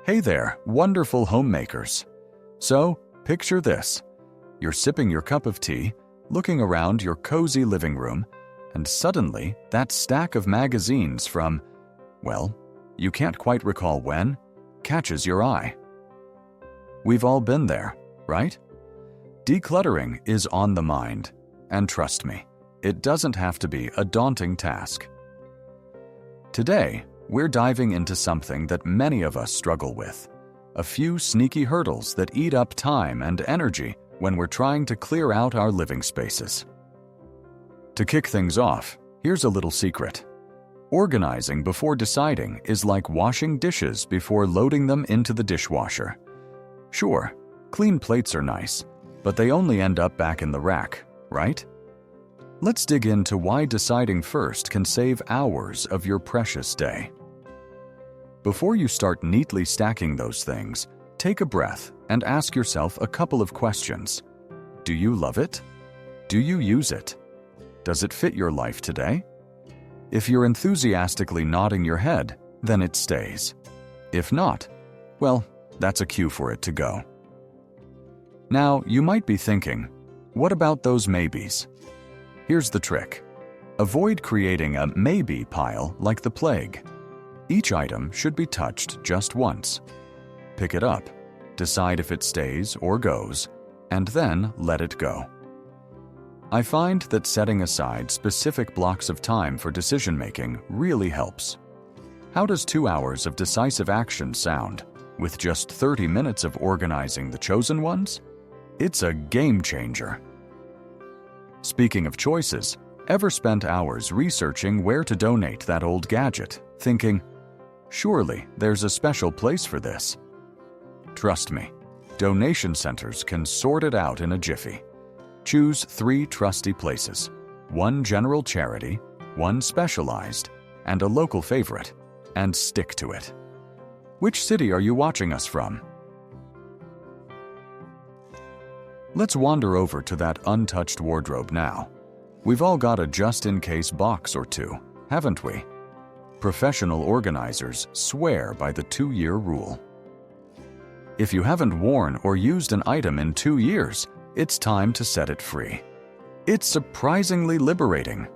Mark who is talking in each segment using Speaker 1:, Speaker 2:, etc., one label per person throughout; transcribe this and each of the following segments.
Speaker 1: Hey there, wonderful homemakers. So, picture this. You're sipping your cup of tea, looking around your cozy living room, and suddenly that stack of magazines from, well, you can't quite recall when, catches your eye. We've all been there, right? Decluttering is on the mind, and trust me, it doesn't have to be a daunting task. Today, we're diving into something that many of us struggle with, a few sneaky hurdles that eat up time and energy when we're trying to clear out our living spaces. To kick things off, here's a little secret. Organizing before deciding is like washing dishes before loading them into the dishwasher. Sure, clean plates are nice, but they only end up back in the rack, right? Let's dig into why deciding first can save hours of your precious day. Before you start neatly stacking those things, take a breath and ask yourself a couple of questions. Do you love it? Do you use it? Does it fit your life today? If you're enthusiastically nodding your head, then it stays. If not, well, that's a cue for it to go. Now, you might be thinking, what about those maybes? Here's the trick. Avoid creating a maybe pile like the plague. Each item should be touched just once. Pick it up, decide if it stays or goes, and then let it go. I find that setting aside specific blocks of time for decision-making really helps. How does 2 hours of decisive action sound, with just 30 minutes of organizing the chosen ones? It's a game changer. Speaking of choices, ever spent hours researching where to donate that old gadget, thinking, surely there's a special place for this? Trust me, donation centers can sort it out in a jiffy. Choose 3 trusty places, 1 general charity, 1 specialized, and a local favorite, and stick to it. Which city are you watching us from? Let's wander over to that untouched wardrobe now. We've all got a just-in-case box or two, haven't we? Professional organizers swear by the 2-year rule. If you haven't worn or used an item in 2 years, it's time to set it free. It's surprisingly liberating.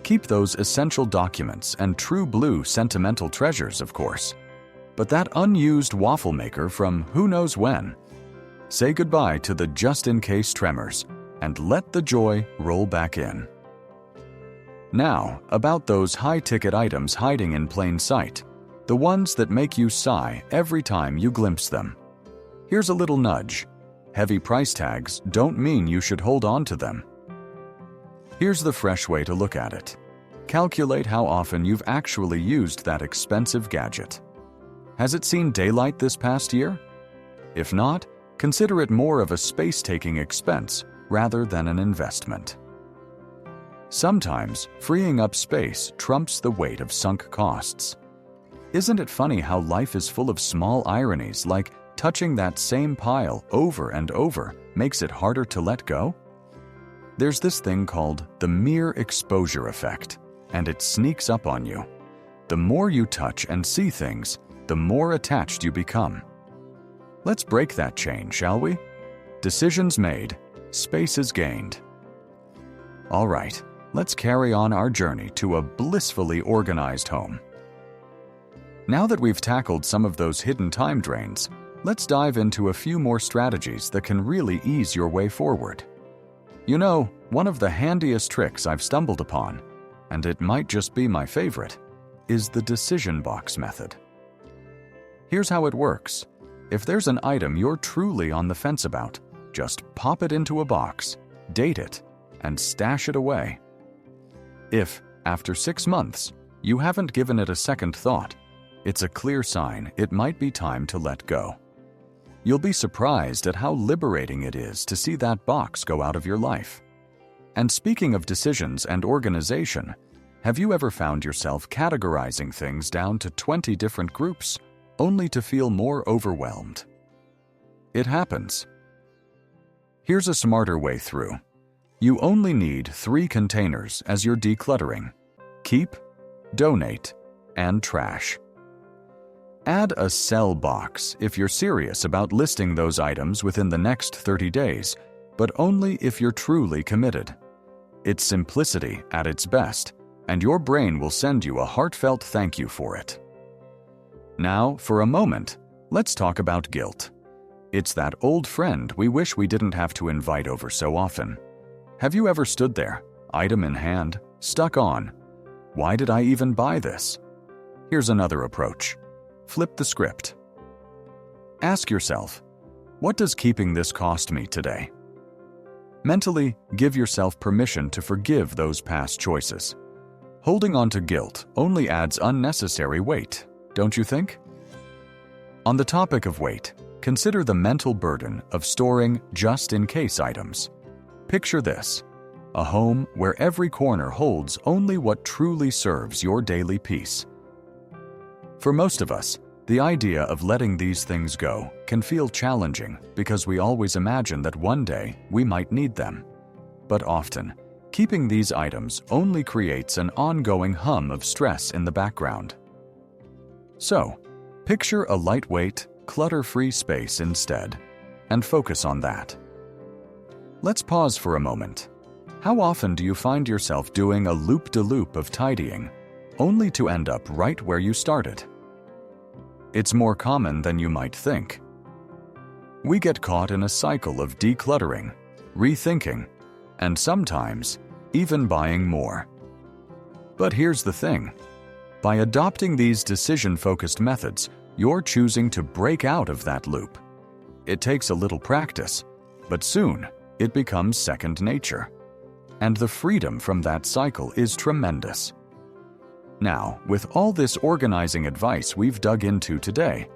Speaker 1: Keep those essential documents and true blue sentimental treasures, of course. But that unused waffle maker from who knows when? Say goodbye to the just-in-case tremors and let the joy roll back in. Now, about those high-ticket items hiding in plain sight, the ones that make you sigh every time you glimpse them. Here's a little nudge. Heavy price tags don't mean you should hold on to them. Here's the fresh way to look at it. Calculate how often you've actually used that expensive gadget. Has it seen daylight this past year? If not, consider it more of a space-taking expense rather than an investment. Sometimes, freeing up space trumps the weight of sunk costs. Isn't it funny how life is full of small ironies, like touching that same pile over and over makes it harder to let go? There's this thing called the mere exposure effect, and it sneaks up on you. The more you touch and see things, the more attached you become. Let's break that chain, shall we? Decisions made, spaces gained. All right, let's carry on our journey to a blissfully organized home. Now that we've tackled some of those hidden time drains, let's dive into a few more strategies that can really ease your way forward. You know, one of the handiest tricks I've stumbled upon, and it might just be my favorite, is the decision box method. Here's how it works. If there's an item you're truly on the fence about, just pop it into a box, date it, and stash it away. If, after 6 months, you haven't given it a second thought, it's a clear sign it might be time to let go. You'll be surprised at how liberating it is to see that box go out of your life. And speaking of decisions and organization, have you ever found yourself categorizing things down to 20 different groups, only to feel more overwhelmed? It happens. Here's a smarter way through. You only need 3 containers as you're decluttering: keep, donate, and trash. Add a sell box if you're serious about listing those items within the next 30 days, but only if you're truly committed. It's simplicity at its best, and your brain will send you a heartfelt thank you for it. Now, for a moment, let's talk about guilt. It's that old friend we wish we didn't have to invite over so often. Have you ever stood there, item in hand, stuck on, "Why did I even buy this?" Here's another approach. Flip the script. Ask yourself, what does keeping this cost me today? Mentally, give yourself permission to forgive those past choices. Holding on to guilt only adds unnecessary weight, don't you think? On the topic of weight, consider the mental burden of storing just-in-case items. Picture this: a home where every corner holds only what truly serves your daily peace. For most of us, the idea of letting these things go can feel challenging because we always imagine that one day we might need them. But often, keeping these items only creates an ongoing hum of stress in the background. So, picture a lightweight, clutter-free space instead, and focus on that. Let's pause for a moment. How often do you find yourself doing a loop-de-loop of tidying, only to end up right where you started? It's more common than you might think. We get caught in a cycle of decluttering, rethinking, and sometimes even buying more. But here's the thing. By adopting these decision-focused methods, you're choosing to break out of that loop. It takes a little practice, but soon it becomes second nature. And the freedom from that cycle is tremendous. Now, with all this organizing advice we've dug into today,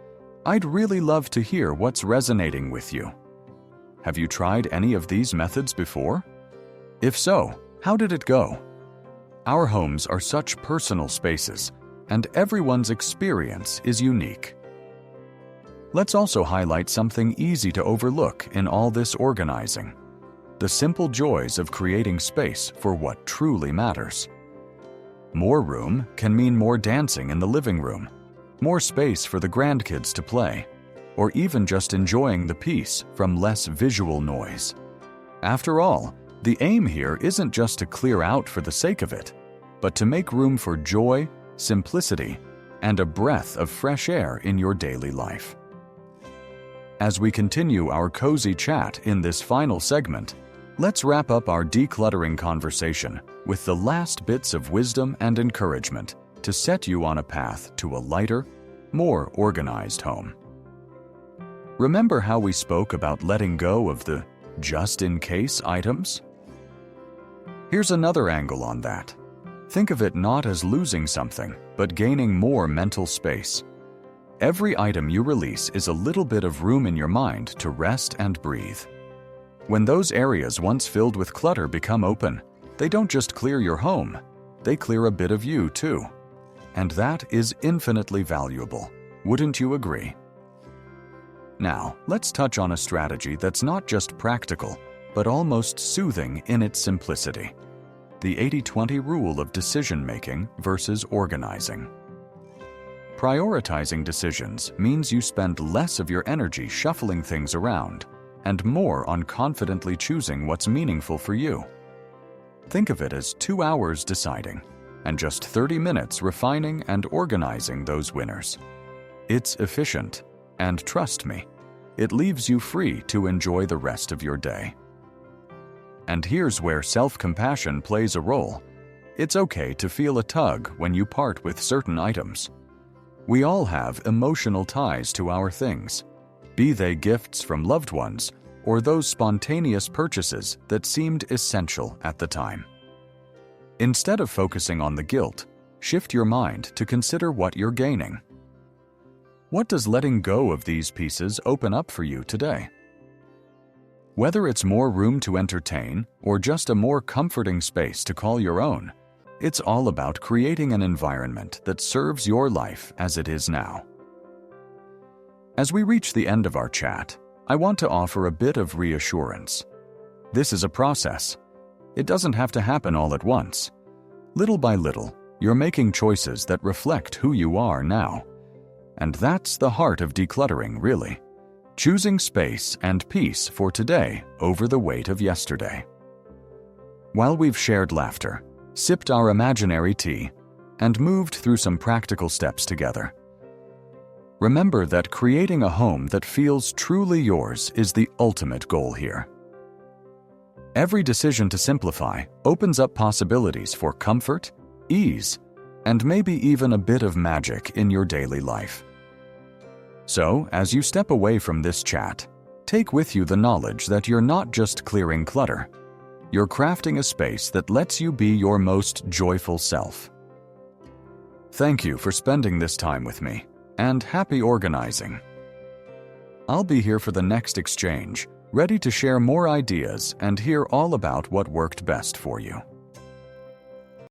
Speaker 1: I'd really love to hear what's resonating with you. Have you tried any of these methods before? If so, how did it go? Our homes are such personal spaces, and everyone's experience is unique. Let's also highlight something easy to overlook in all this organizing: the simple joys of creating space for what truly matters. More room can mean more dancing in the living room, more space for the grandkids to play, or even just enjoying the peace from less visual noise. After all, the aim here isn't just to clear out for the sake of it, but to make room for joy, simplicity, and a breath of fresh air in your daily life. As we continue our cozy chat in this final segment, let's wrap up our decluttering conversation with the last bits of wisdom and encouragement to set you on a path to a lighter, more organized home. Remember how we spoke about letting go of the just-in-case items? Here's another angle on that. Think of it not as losing something, but gaining more mental space. Every item you release is a little bit of room in your mind to rest and breathe. When those areas once filled with clutter become open, they don't just clear your home, they clear a bit of you too. And that is infinitely valuable, wouldn't you agree? Now, let's touch on a strategy that's not just practical, but almost soothing in its simplicity: the 80-20 rule of decision-making versus organizing. Prioritizing decisions means you spend less of your energy shuffling things around and more on confidently choosing what's meaningful for you. Think of it as 2 hours deciding and just 30 minutes refining and organizing those winners. It's efficient, and trust me, it leaves you free to enjoy the rest of your day. And here's where self-compassion plays a role. It's okay to feel a tug when you part with certain items. We all have emotional ties to our things, be they gifts from loved ones or those spontaneous purchases that seemed essential at the time. Instead of focusing on the guilt, shift your mind to consider what you're gaining. What does letting go of these pieces open up for you today? Whether it's more room to entertain or just a more comforting space to call your own, it's all about creating an environment that serves your life as it is now. As we reach the end of our chat, I want to offer a bit of reassurance. This is a process. It doesn't have to happen all at once. Little by little, you're making choices that reflect who you are now. And that's the heart of decluttering, really. Choosing space and peace for today over the weight of yesterday. While we've shared laughter, sipped our imaginary tea, and moved through some practical steps together, remember that creating a home that feels truly yours is the ultimate goal here. Every decision to simplify opens up possibilities for comfort, ease, and maybe even a bit of magic in your daily life. So, as you step away from this chat, take with you the knowledge that you're not just clearing clutter, you're crafting a space that lets you be your most joyful self. Thank you for spending this time with me, and happy organizing. I'll be here for the next exchange, ready to share more ideas and hear all about what worked best for you.